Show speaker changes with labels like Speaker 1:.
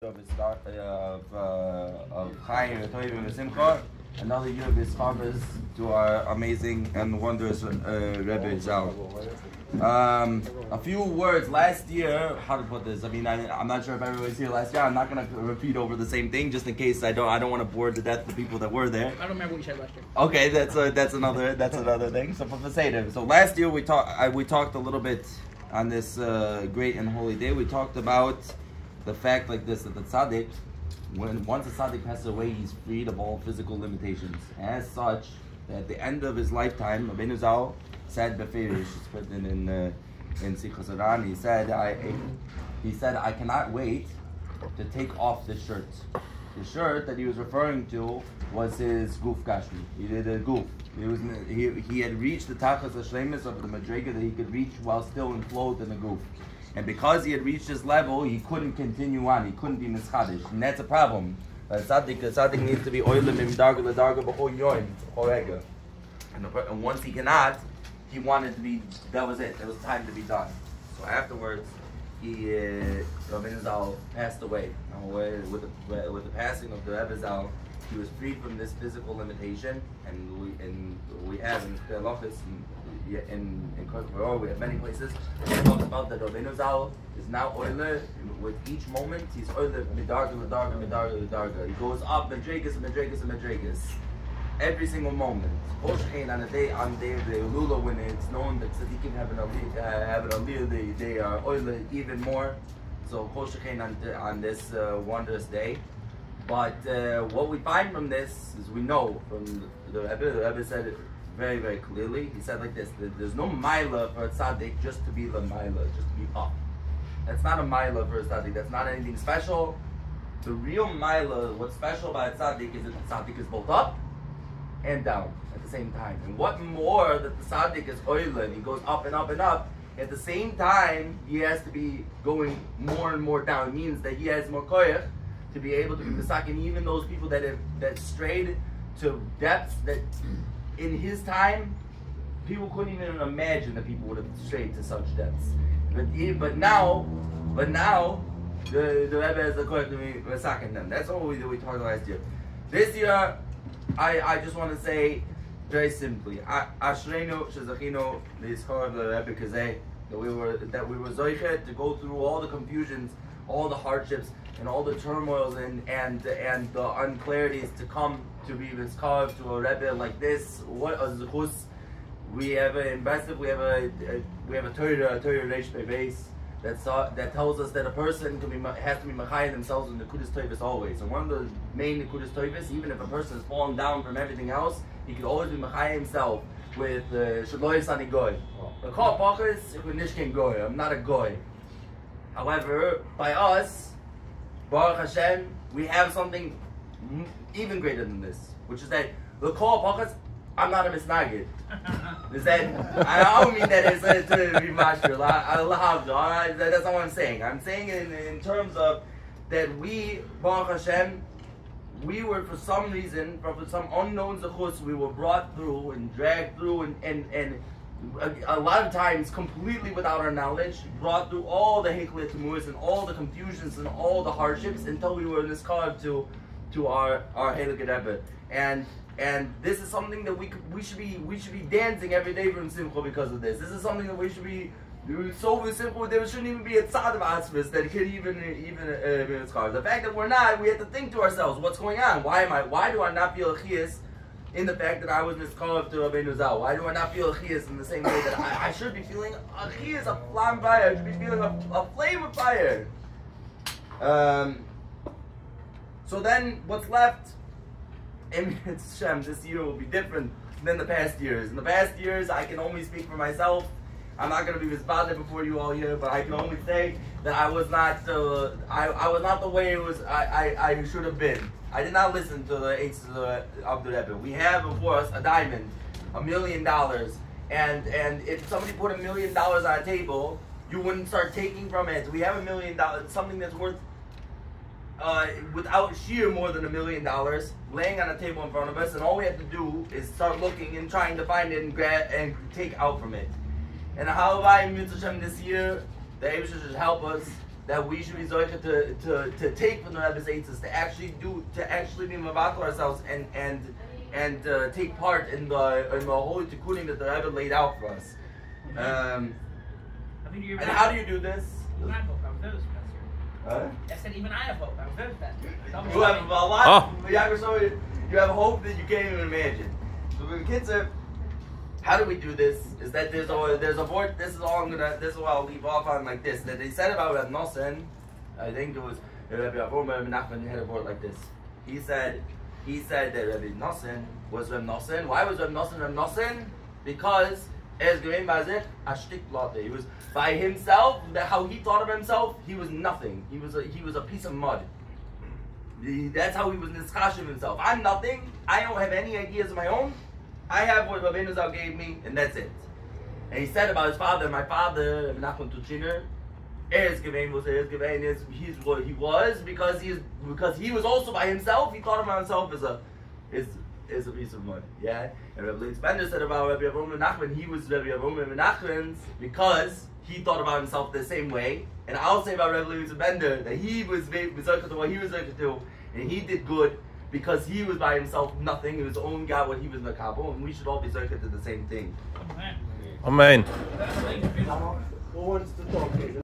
Speaker 1: of Chaim and Simcha, another year of his fathers to our amazing and wondrous Rebbe Zal. A few words. Last year, how to put this? I mean, I'm not sure if everybody was here last year. I'm not going to repeat over the same thing, just in case I don't want to bore to death the people that were there.
Speaker 2: I don't remember what you said last year.
Speaker 1: Okay, that's another thing. So for Seder. So last year we talked a little bit on this great and holy day. We talked about the fact like this, that the tzaddik, once a tzaddik passes away, he's freed of all physical limitations. As such, at the end of his lifetime, Rabbeinu Zal said beferish, it's written in Sichos Haran, he said, I cannot wait to take off this shirt. The shirt that he was referring to was his guf gashmi. He did a guf. He had reached the tachas hashlemus of the madrega that he could reach while still enclosed in the guf. And because he had reached this level, he couldn't continue on. He couldn't be mischadish, and that's a problem. Tzaddik needs to be oilim imdarga ledarga b'chol yoim b'chol. And once he cannot, he wanted to be. That was it. There was time to be done. So afterwards, Rabbeinu Zal passed away. With the passing of the Rebbe Zal, he was freed from this physical limitation, and we have in Halachos in Korban, we have many places. It talks about that Rabbeinu Zal is now oiler. With each moment, he's oiler midarga l'darga midarga l'darga. He goes up medregas and medregas and medregas every single moment. On the day of the hilula, when it's known that tzaddikim have an aliyah, they are oiler even more. So on this wondrous day. But what we find from this is we know from the Rebbe said it very, very clearly. He said like this: there's no milah for a tzaddik just to be the milah, just to be up. That's not a milah for a tzaddik. That's not anything special. The real milah, what's special about a tzaddik is that the tzaddik is both up and down at the same time. And what more that the tzaddik is oilah, and he goes up and up and up. At the same time, he has to be going more and more down. It means that he has more koyach to be able to be misakin even those people that strayed to depths that in his time people couldn't even imagine that people would have strayed to such depths. But now the Rebbe has the koyach to be misakin them. That's all we talked last year. This year, I just want to say very simply, Ashreinu shezachinu l'yizchor of the Rebbe Kazeh, that we were zoichet to go through all the confusions, all the hardships, and all the turmoils and the unclarities to come to be carved to a Rebbe like this. What a zechus! We have a we have a Torah Reish Beis that tells us that a person has to be machayim themselves in the Nekudas Tovos always. And one of the main Nekudas Tovos, even if a person has fallen down from everything else, he could always be machayim himself with Shaloy Sani Goy. The call Pachas, if we nishkin Goy, I'm not a Goy. However, by us, Baruch Hashem, we have something even greater than this, which is that the call Pachas, I'm not a misnagid. Is that I don't mean that as to be mashur. Alright, that's not what I'm saying. I'm saying in terms of that we, Baruch Hashem, we were for some reason, for some unknown zechus, we were brought through and dragged through and a lot of times completely without our knowledge, brought through all the heklet temuas and all the confusions and all the hardships until we were niskarv to our Heilige Rebbe. And this is something that we should be dancing every day from Simcha because of this. This is something that we should be so simple. There shouldn't even be a tzad of asfis that could even niskarv. The fact that we're not, we have to think to ourselves, what's going on? Why do I not feel a chiyas in the fact that I was niskarv to Rabbeinu Zal? Why do I not feel a chiyas in the same way that I should be feeling a chiyas, a flam fire? I should be feeling a flame of fire. So then, what's left? Shem, this year will be different than the past years. In the past years, I can only speak for myself. I'm not going to be misbaded before you all here, but I can only say that I was not the way it was. I should have been. I did not listen to the eights of the Rebbe. We have before us a diamond, $1 million, and if somebody put $1 million on a table, you wouldn't start taking from it. We have $1 million, something that's worth without sheer more than $1 million, laying on a table in front of us, and all we have to do is start looking and trying to find it and grab and take out from it. And how about Mitzvah this year, the Abishah should help us that we should be zoicha to take from the Rebbe's eitzes, to actually be mevatel ourselves and take part in the holy tikkunim that the Rebbe laid out for us. And how do you do this?
Speaker 2: I said even I have hope. I was very fast.
Speaker 1: You have a lot. You have hope that you can't even imagine. So the kids are. How do we do this? Is that there's a board. This is what I'll leave off on like this. That they said about Reb Nosson. I think it was Rabbi Nachman had a board like this. He said that Rabbi Nosson was Reb Nosson. Why was Reb Nosson Reb Nosson? Because as Gerein Bazit Ashtik Lotte. He was by himself. How he thought of himself, he was nothing. He was a piece of mud. That's how he was nischashim himself. I'm nothing. I don't have any ideas of my own. I have what Rabbeinu Zal gave me, and that's it. And he said about his father, my father, Nachman Tuchiner, he's what he was because he was also by himself. He thought of himself as a piece of mud. Yeah. And Rabbi Leitz Bender said about Rabbi Avram ben Nachman, he was Rabbi Avram ben Nachman's because he thought about himself the same way. And I'll say about Rabbi Leitz Bender that he was to what he was to do, and he did good. Because he was by himself nothing, he was only got what he was makabel, and we should all be circuit to the same thing.
Speaker 3: Amen.
Speaker 1: Who wants to talk?